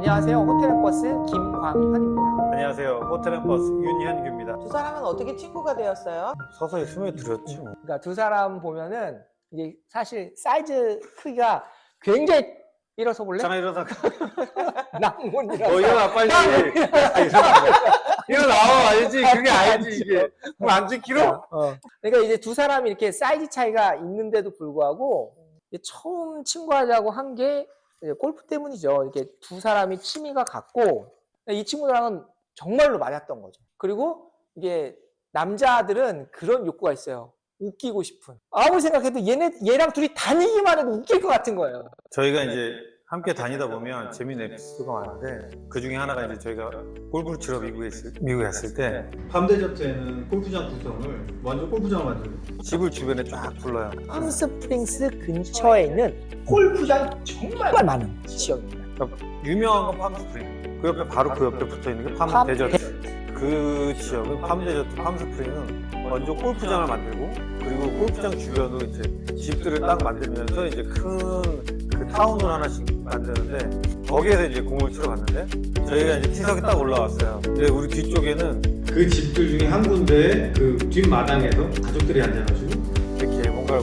안녕하세요. 호텔앤버스 김광현입니다. 안녕하세요. 호텔앤버스 윤현규입니다. 두 사람은 어떻게 친구가 되었어요? 서서히 스며들었죠. 그러니까 두 사람 보면은 이게 사실 사이즈 크기가 굉장히 일어서 볼래? 잠깐 일어나. 낭문 일어서. 일어나 빨리. 일어나와 알지? 그게 알지 이게. 그럼 안 지키러? 그러니까 이제 두 사람이 이렇게 사이즈 차이가 있는데도 불구하고 이제 처음 친구하자고 한 게 골프 때문이죠. 이렇게 두 사람이 취미가 같고 이 친구들랑은 정말로 맞았던 거죠. 그리고 이게 남자들은 그런 욕구가 있어요. 웃기고 싶은. 아무리 생각해도 얘랑 둘이 다니기만 해도 웃길 것 같은 거예요. 저희가 이제 함께 다니다 보면 재미있는 에피소드가 많은데 그 중에 하나가 이제 저희가 골프를 치러 미국에 갔을 때 밤데저트에는 골프장 구성을 완전 골프장을 만들고 집을 주변에 쫙 둘러요. 팜스프링스 근처에 있는 골프장 정말 많은 지역입니다. 유명한 건 팜스프링. 그 옆에 바로 그 옆에 붙어 있는 게 팜데저트. 그 지역은 팜데저트, 팜스프링은 먼저 골프장을 만들고 그리고 골프장 주변으로 이제 집들을 딱 만들면서 이제 큰 그 타운을 하나씩 만드는데 거기에서 이제 공을 치러 갔는데 저희가 이제 티석에 딱 올라왔어요. 근데 우리 뒤쪽에는 그 집들 중에 한 군데에 그 뒷마당에서 가족들이 앉아가지고 이렇게 뭔가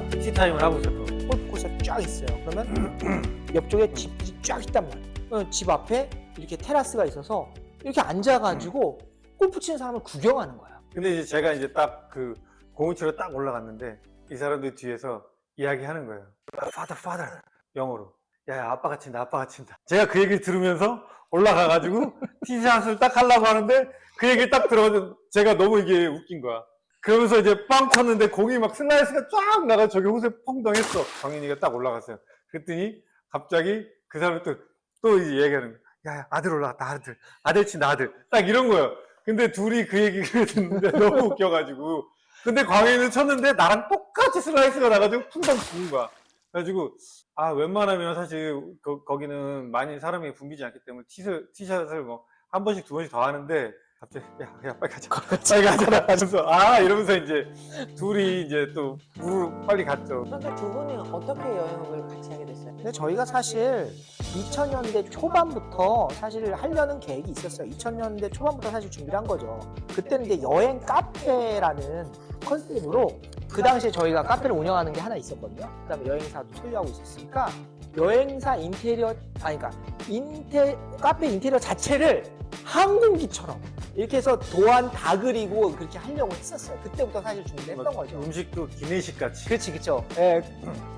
티타임을 하고 있었던 골프 코스가 쫙 있어요. 그러면 옆쪽에 집들이 쫙 있단 말이에요. 집 앞에 이렇게 테라스가 있어서 이렇게 앉아가지고 골프 치는 사람을 구경하는 거야. 근데 이제 제가 이제 딱 그 공을 치러 딱 올라갔는데 이 사람들 뒤에서 이야기하는 거예요. Father 영어로. 야 아빠가 친다 아빠가 친다. 제가 그 얘기를 들으면서 올라가가지고 티샷을 딱 하려고 하는데 그 얘기를 딱 들어가지고 제가 너무 이게 웃긴 거야. 그러면서 이제 빵 쳤는데 공이 막 슬라이스가 쫙 나가 저기 호수에 펑덩했어. 광현이가 딱 올라갔어요. 그랬더니 갑자기 그 사람이 또 이제 얘기하는 거야. 야 아들 올라갔다 아들 친다 아들. 딱 이런 거예요. 근데 둘이 그 얘기를 듣는데 너무 웃겨가지고 근데 광현이는 쳤는데 나랑 똑같이 슬라이스가 나가지고 쿵덩 죽은 거야. 그래가지고 웬만하면 사실 거기는 많이 사람이 붐비지 않기 때문에 티샷을 뭐 한 번씩 두 번씩 더 하는데 갑자기 야 빨리 가자 빨리 가자 하면서 이러면서 이제 둘이 이제 또 빨리 갔죠. 그러니까 두 분이 어떻게 여행을 같이 하게 됐어요? 근데 저희가 사실 2000년대 초반부터 사실 하려는 계획이 있었어요. 2000년대 초반부터 사실 준비를 한 거죠. 그때는 이제 여행 카페라는 컨셉으로 그 당시에 저희가 카페를 운영하는 게 하나 있었거든요. 그다음에 여행사도 소유하고 있었으니까 여행사 인테리어 카페 인테리어 자체를 항공기처럼 이렇게 해서 도안 다 그리고 그렇게 하려고 했었어요. 그때부터 사실 준비를 했던 거죠. 음식도 기내식 같이. 그렇죠. 예.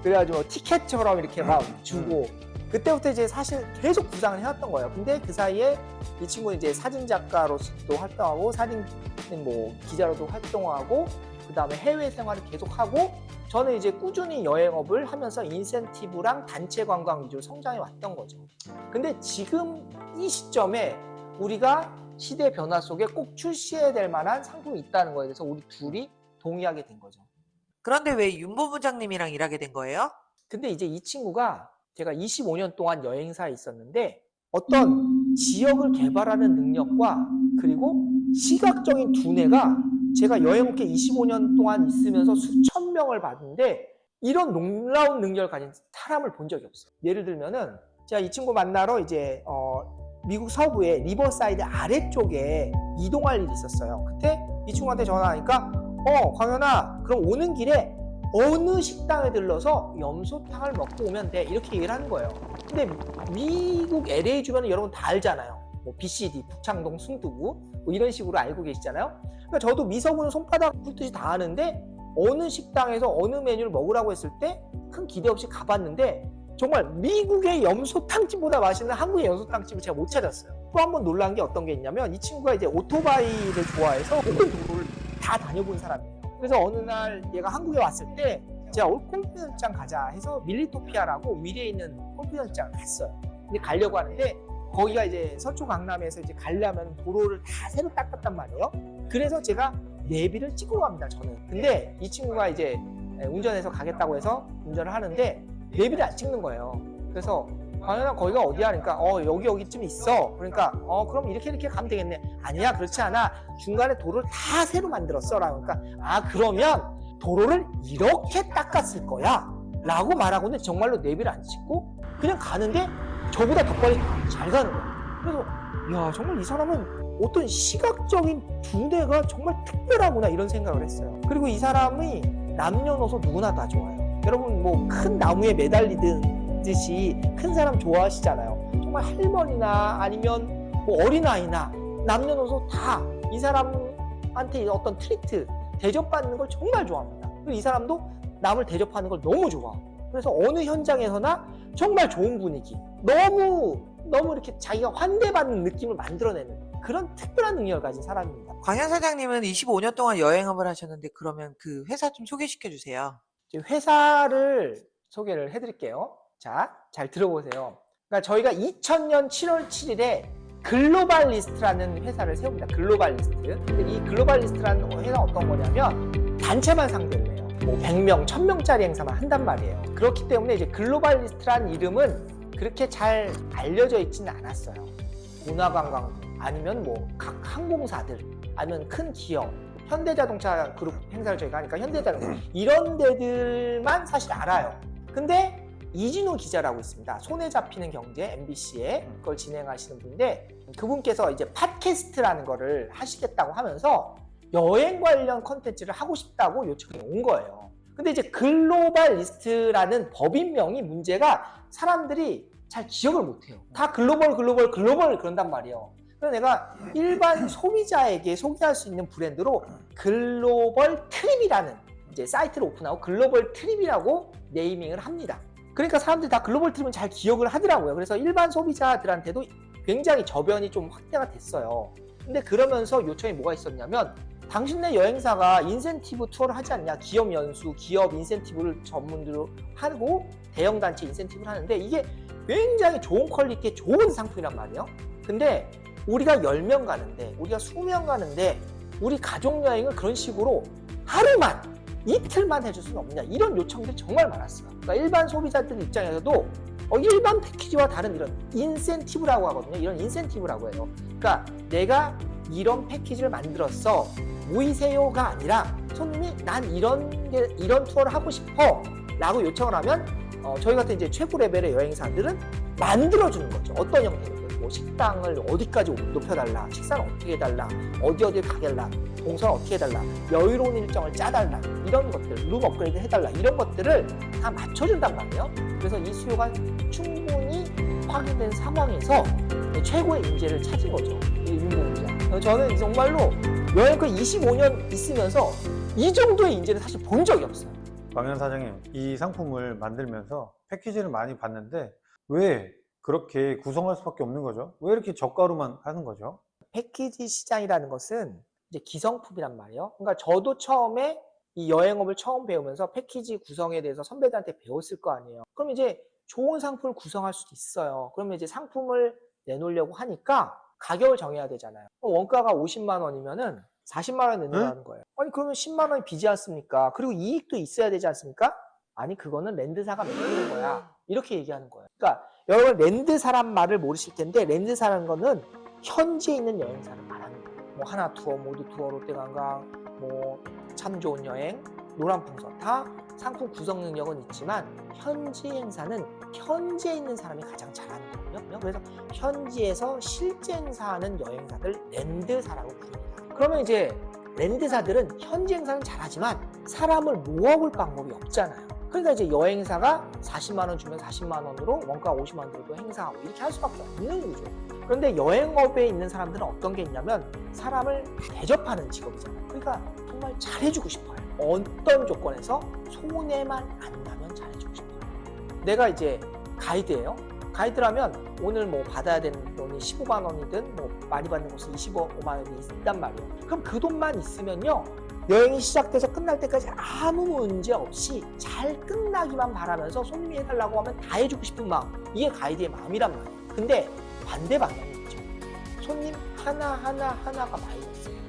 그래가지고 뭐 티켓처럼 이렇게 막 주고 그때부터 이제 사실 계속 구상을 해왔던 거예요. 근데 그 사이에 이 친구는 이제 사진 작가로서도 활동하고 사진 뭐 기자로도 활동하고 그 다음에 해외 생활을 계속하고 저는 이제 꾸준히 여행업을 하면서 인센티브랑 단체 관광 위주로 성장해 왔던 거죠. 근데 지금 이 시점에 우리가 시대 변화 속에 꼭 출시해야 될 만한 상품이 있다는 거에 대해서 우리 둘이 동의하게 된 거죠. 그런데 왜 윤 부장님이랑 일하게 된 거예요? 근데 이제 이 친구가 제가 25년 동안 여행사에 있었는데 어떤 지역을 개발하는 능력과 그리고 시각적인 두뇌가 제가 여행업계 25년 동안 있으면서 수천 명을 봤는데 이런 놀라운 능력을 가진 사람을 본 적이 없어요. 예를 들면은 제가 이 친구 만나러 이제 미국 서부의 리버사이드 아래쪽에 이동할 일이 있었어요. 그때 이 친구한테 전화하니까 광현아 그럼 오는 길에 어느 식당에 들러서 염소탕을 먹고 오면 돼 이렇게 얘기를 하는 거예요. 근데 미국 LA 주변은 여러분 다 알잖아요. 뭐 BCD, 북창동, 순두부 뭐 이런 식으로 알고 계시잖아요. 그러니까 저도 미서구는 손바닥 훑듯이 다 아는데 어느 식당에서 어느 메뉴를 먹으라고 했을 때 큰 기대 없이 가봤는데 정말 미국의 염소탕집보다 맛있는 한국의 염소탕집을 제가 못 찾았어요. 또 한 번 놀란 게 어떤 게 있냐면 이 친구가 이제 오토바이를 좋아해서 모든 도로를 다 다녀본 사람이에요. 그래서 어느 날 얘가 한국에 왔을 때 제가 골프 연습장 가자 해서 밀리토피아라고 위례에 있는 골프 연습장을 갔어요. 근데 가려고 하는데 거기가 이제 서초 강남에서 이제 가려면 도로를 다 새로 닦았단 말이에요. 그래서 제가 내비를 찍고 갑니다, 저는. 근데 이 친구가 이제 운전해서 가겠다고 해서 운전을 하는데 내비를 안 찍는 거예요. 그래서 광현아 거기가 어디야? 그러니까 여기쯤 있어. 그러니까 그럼 이렇게 가면 되겠네. 아니야 그렇지 않아. 중간에 도로를 다 새로 만들었어. 라고 그러니까 그러면 도로를 이렇게 닦았을 거야 라고 말하고는 정말로 내비를 안 찍고 그냥 가는데 저보다 더 빨리 잘 가는 거예요. 그래서 야, 정말 이 사람은 어떤 시각적인 두뇌가 정말 특별하구나 이런 생각을 했어요. 그리고 이 사람이 남녀노소 누구나 다 좋아요. 여러분 뭐 큰 나무에 매달리듯이 큰 사람 좋아하시잖아요. 정말 할머니나 아니면 뭐 어린아이나 남녀노소 다 이 사람한테 어떤 트리트 대접받는 걸 정말 좋아합니다. 그리고 이 사람도 남을 대접하는 걸 너무 좋아하고, 그래서 어느 현장에서나 정말 좋은 분위기, 너무 이렇게 자기가 환대받는 느낌을 만들어내는 그런 특별한 능력을 가진 사람입니다. 광현 사장님은 25년 동안 여행업을 하셨는데 그러면 그 회사 좀 소개시켜 주세요. 지금 회사를 소개를 해드릴게요. 자, 잘 들어보세요. 그러니까 저희가 2000년 7월 7일에 글로벌리스트라는 회사를 세웁니다. 글로벌리스트. 근데 이 글로벌리스트라는 회사가 어떤 거냐면 단체만 상대로 해요. 뭐 100명, 1000명짜리 행사만 한단 말이에요. 그렇기 때문에 이제 글로벌리스트라는 이름은 그렇게 잘 알려져 있지는 않았어요. 문화관광부 아니면 뭐 각 항공사들 아니면 큰 기업, 현대자동차 그룹 행사를 저희가 하니까 현대자동차 이런 데들만 사실 알아요. 근데 이진우 기자라고 있습니다. 손에 잡히는 경제 MBC에 그걸 진행하시는 분인데, 그분께서 이제 팟캐스트라는 거를 하시겠다고 하면서 여행 관련 컨텐츠를 하고 싶다고 요청이 온 거예요. 근데 이제 글로벌리스트라는 법인명이 문제가 사람들이 잘 기억을 못해요. 다 글로벌 그런단 말이에요. 그래서 내가 일반 소비자에게 소개할 수 있는 브랜드로 글로벌 트립이라는 이제 사이트를 오픈하고 글로벌 트립이라고 네이밍을 합니다. 그러니까 사람들이 다 글로벌 트립은 잘 기억을 하더라고요. 그래서 일반 소비자들한테도 굉장히 저변이 좀 확대가 됐어요. 근데 그러면서 요청이 뭐가 있었냐면, 당신네 여행사가 인센티브 투어를 하지 않냐, 기업 연수, 기업 인센티브를 전문으로 하고 대형 단체 인센티브를 하는데 이게 굉장히 좋은 퀄리티의 좋은 상품이란 말이에요. 근데 우리가 10명 가는데, 우리가 20명 가는데 우리 가족 여행을 그런 식으로 하루만, 이틀만 해줄 수는 없냐, 이런 요청들이 정말 많았어요. 그러니까 일반 소비자들 입장에서도 일반 패키지와 다른 이런 인센티브라고 하거든요. 이런 인센티브라고 해요. 그러니까 내가 이런 패키지를 만들었어, 모이세요가 아니라 손님이 난 이런 투어를 하고 싶어 라고 요청을 하면 저희 같은 이제 최고 레벨의 여행사들은 만들어주는 거죠. 어떤 형태로, 뭐 식당을 어디까지 높여달라, 식사는 어떻게 해달라, 어디 가게달라, 동선 어떻게 해달라, 여유로운 일정을 짜달라, 이런 것들, 룸 업그레이드 해달라, 이런 것들을 다 맞춰준단 말이에요. 그래서 이 수요가 충분히 확인된 상황에서 최고의 인재를 찾은 거죠. 이 윤봉기자. 저는 정말로 여행과 25년 있으면서 이 정도의 인재를 사실 본 적이 없어요. 광현 사장님, 이 상품을 만들면서 패키지를 많이 봤는데 왜 그렇게 구성할 수밖에 없는 거죠? 왜 이렇게 저가로만 하는 거죠? 패키지 시장이라는 것은 이제 기성품이란 말이에요. 그러니까 저도 처음에 이 여행업을 처음 배우면서 패키지 구성에 대해서 선배들한테 배웠을 거 아니에요. 그럼 이제 좋은 상품을 구성할 수도 있어요. 그러면 이제 상품을 내놓으려고 하니까 가격을 정해야 되잖아요. 원가가 50만 원이면은 40만 원 내놓으라는 거예요. 아니 그러면 10만 원이 비지 않습니까? 그리고 이익도 있어야 되지 않습니까? 아니 그거는 랜드사가 매기는 거야. 이렇게 얘기하는 거예요. 그러니까 여러분 랜드사란 말을 모르실 텐데, 랜드사라는 거는 현지에 있는 여행사를 말하는 거예요. 뭐 하나투어, 모두투어, 롯데관광, 뭐 참 좋은 여행, 노란풍선, 다 상품 구성 능력은 있지만 현지 행사는 현지에 있는 사람이 가장 잘하는 거거든요. 그래서 현지에서 실제 행사하는 여행사들 랜드사라고 부릅니다. 그러면 이제 랜드사들은 현지 행사는 잘하지만 사람을 모아볼 방법이 없잖아요. 그러니까 이제 여행사가 40만 원 주면 40만 원으로 원가 50만 원 들고 행사하고 이렇게 할 수밖에 없는 거죠. 그런데 여행업에 있는 사람들은 어떤 게 있냐면 사람을 대접하는 직업이잖아요. 그러니까 정말 잘해주고 싶어요. 어떤 조건에서 손해만 안 나면 잘해주고 싶어요. 내가 이제 가이드예요. 가이드라면 오늘 뭐 받아야 되는 돈이 15만 원이든 뭐 많이 받는 곳은 25만 원이 있단 말이에요. 그럼 그 돈만 있으면요, 여행이 시작돼서 끝날 때까지 아무 문제 없이 잘 끝나기만 바라면서 손님이 해달라고 하면 다 해주고 싶은 마음, 이게 가이드의 마음이란 말이에요. 근데 반대 방향이죠. 손님 하나가 마이너스예요.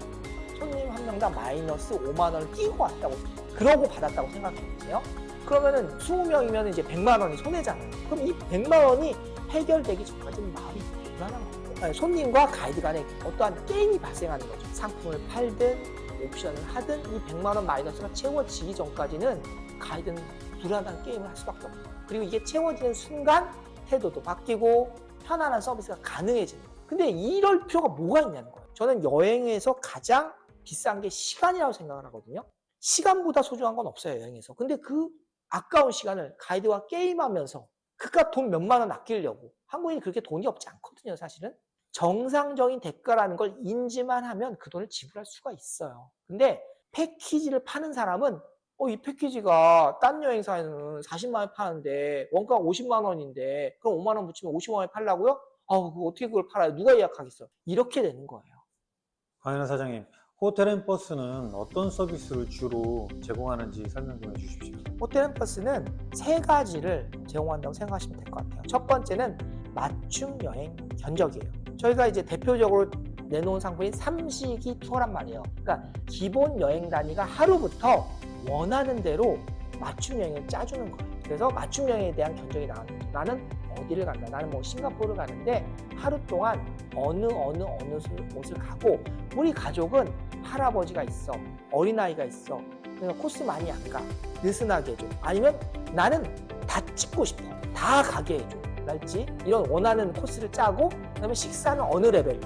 손님 한 명당 마이너스 5만 원을 띄고 왔다고, 그러고 받았다고 생각해보세요. 그러면은 20명이면 이제 100만 원이 손해잖아요. 그럼 이 100만 원이 해결되기 전까지는 마음이 불안한 거예요. 아니, 손님과 가이드 간에 어떠한 게임이 발생하는 거죠. 상품을 팔든 옵션을 하든 이 100만 원 마이너스가 채워지기 전까지는 가이드는 불안한 게임을 할 수밖에 없어요. 그리고 이게 채워지는 순간 태도도 바뀌고 편안한 서비스가 가능해지는 거예요. 근데 이럴 필요가 뭐가 있냐는 거예요. 저는 여행에서 가장 비싼 게 시간이라고 생각을 하거든요. 시간보다 소중한 건 없어요, 여행에서. 근데 그 아까운 시간을 가이드와 게임하면서 그깟 돈 몇만 원 아끼려고. 한국인이 그렇게 돈이 없지 않거든요, 사실은. 정상적인 대가라는 걸 인지만 하면 그 돈을 지불할 수가 있어요. 근데 패키지를 파는 사람은 이 패키지가 딴 여행사에는 40만 원 파는데 원가가 50만 원인데 그럼 5만 원 붙이면 50만 원에 팔라고요? 그거 어떻게 그걸 팔아요? 누가 예약하겠어? 이렇게 되는 거예요. 강현아 사장님, 호텔앤버스는 어떤 서비스를 주로 제공하는지 설명 좀 해주십시오. 호텔앤버스는 세 가지를 제공한다고 생각하시면 될 것 같아요. 첫 번째는 맞춤 여행 견적이에요. 저희가 이제 대표적으로 내놓은 상품이 삼시기 투어란 말이에요. 그러니까 기본 여행 단위가 하루부터 원하는 대로 맞춤 여행을 짜주는 거예요. 그래서 맞춤 여행에 대한 견적이 나는 어디를 간다. 나는 뭐 싱가포르를 가는데 하루 동안 어느 곳을 가고 우리 가족은 할아버지가 있어. 어린아이가 있어. 그래서 코스 많이 안 가. 느슨하게 해줘. 아니면 나는 다 찍고 싶어. 다 가게 해줘. 랄지 이런 원하는 코스를 짜고 그다음에 식사는 어느 레벨로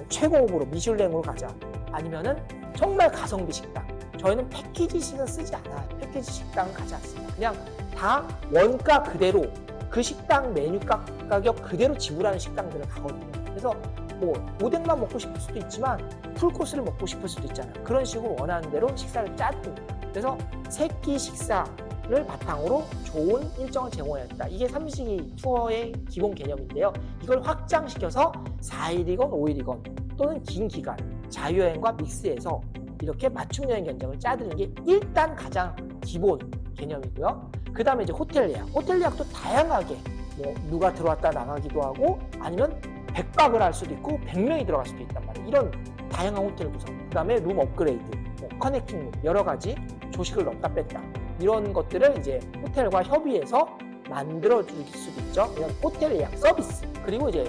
최고급으로 미슐랭으로 가자. 아니면은 정말 가성비 식당. 저희는 패키지식은 쓰지 않아요. 패키지 식당은 가지 않습니다. 그냥 다 원가 그대로 그 식당 메뉴 가격 그대로 지불하는 식당들을 가거든요. 그래서 뭐 오뎅만 먹고 싶을 수도 있지만 풀코스를 먹고 싶을 수도 있잖아요. 그런 식으로 원하는 대로 식사를 짜줍니다. 그래서 세 끼 식사를 바탕으로 좋은 일정을 제공했다. 이게 삼시기 투어의 기본 개념인데요. 이걸 확장시켜서 4일이건 5일이건 또는 긴 기간 자유여행과 믹스해서 이렇게 맞춤 여행 견적을 짜드는 게 일단 가장 기본 개념이고요. 그 다음에 이제 호텔 예약. 호텔 예약도 다양하게 뭐 누가 들어왔다 나가기도 하고 아니면 100박을 할 수도 있고 100명이 들어갈 수도 있단 말이에요. 이런 다양한 호텔 구성. 그 다음에 룸 업그레이드, 뭐 커넥팅 룸 여러 가지 조식을 넣었다 뺐다 이런 것들을 이제 호텔과 협의해서 만들어 줄 수도 있죠. 이런 호텔 예약 서비스. 그리고 이제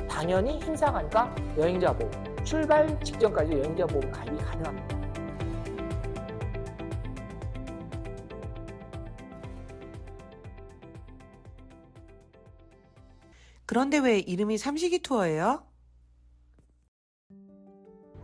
당연히 행사관과 여행자 보험. 출발 직전까지 여행자 보험 가입이 가능합니다. 그런데 왜 이름이 삼시기 투어예요?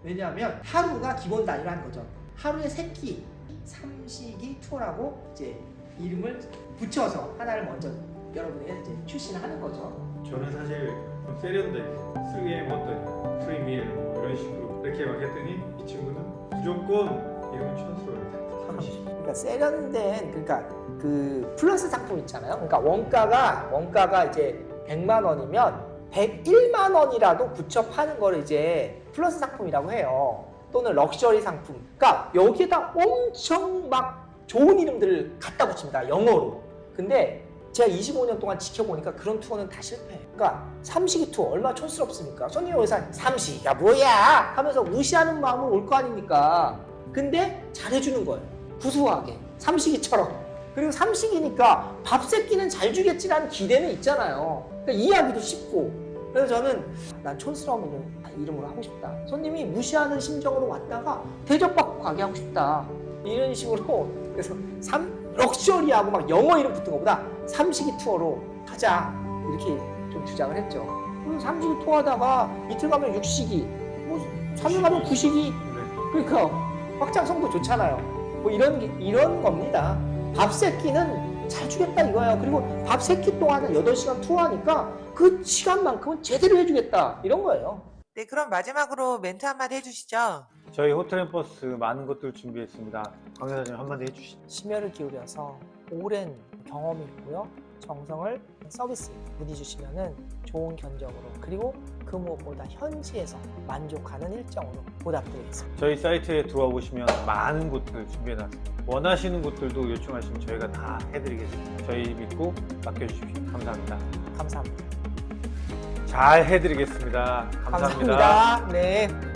왜냐하면 하루가 기본 단위로 하는 거죠. 하루에 3끼 삼시기 투어라고 이제 이름을 붙여서 하나를 먼저 여러분에게 이제 출시를 하는 거죠. 저는 사실 좀 세련되게 3M 어떤 3밀 이런 식으로 이렇게 막 했더니 이 친구는 무조건 이름은 촌스러워요. 30. 그러니까 세련된 그러니까 그 플러스 상품 있잖아요. 그러니까 원가가 이제 100만 원이면 101만 원이라도 붙여 파는 거를 이제 플러스 상품이라고 해요. 또는 럭셔리 상품. 그러니까 여기에다 엄청 막 좋은 이름들을 갖다 붙입니다. 영어로. 근데 제가 25년 동안 지켜보니까 그런 투어는 다 실패해요. 그러니까 삼시기 투어 얼마나 촌스럽습니까? 손님 여기서 삼시기가 뭐야? 하면서 무시하는 마음으로 올 거 아닙니까? 근데 잘해주는 거예요. 구수하게. 삼시기처럼. 그리고 삼시기니까 밥 세끼는 잘 주겠지라는 기대는 있잖아요. 그러니까 이해하기도 쉽고. 그래서 저는 난 촌스러운 이름으로 하고 싶다. 손님이 무시하는 심정으로 왔다가 대접받고 가게 하고 싶다. 이런 식으로 그래서 럭셔리하고 막 영어 이름 붙은 것보다 삼시기 투어로 하자 이렇게 좀 주장을 했죠. 삼시기 투어 하다가 이틀 가면 6시기, 뭐 3일 가면 9시기. 그러니까 확장성도 좋잖아요. 뭐 이런 겁니다. 밥 세끼는 잘 주겠다 이거예요. 그리고 밥 세끼 동안은 8시간 투어하니까 그 시간만큼은 제대로 해주겠다 이런 거예요. 네, 그럼 마지막으로 멘트 한마디 해주시죠. 저희 호텔앤버스 많은 것들 준비했습니다. 강 사장님 한마디 해주시죠. 심혈을 기울여서 오랜 경험이 있고요. 정성을 서비스 문의 주시면은 좋은 견적으로 그리고 그 무엇보다 현지에서 만족하는 일정으로 보답드리겠습니다. 저희 사이트에 들어와 보시면 많은 곳들 준비해놨습니다. 원하시는 곳들도 요청하시면 저희가 다 해드리겠습니다. 저희 믿고 맡겨주십시오. 감사합니다. 감사합니다. 잘 해드리겠습니다. 감사합니다. 감사합니다. 네.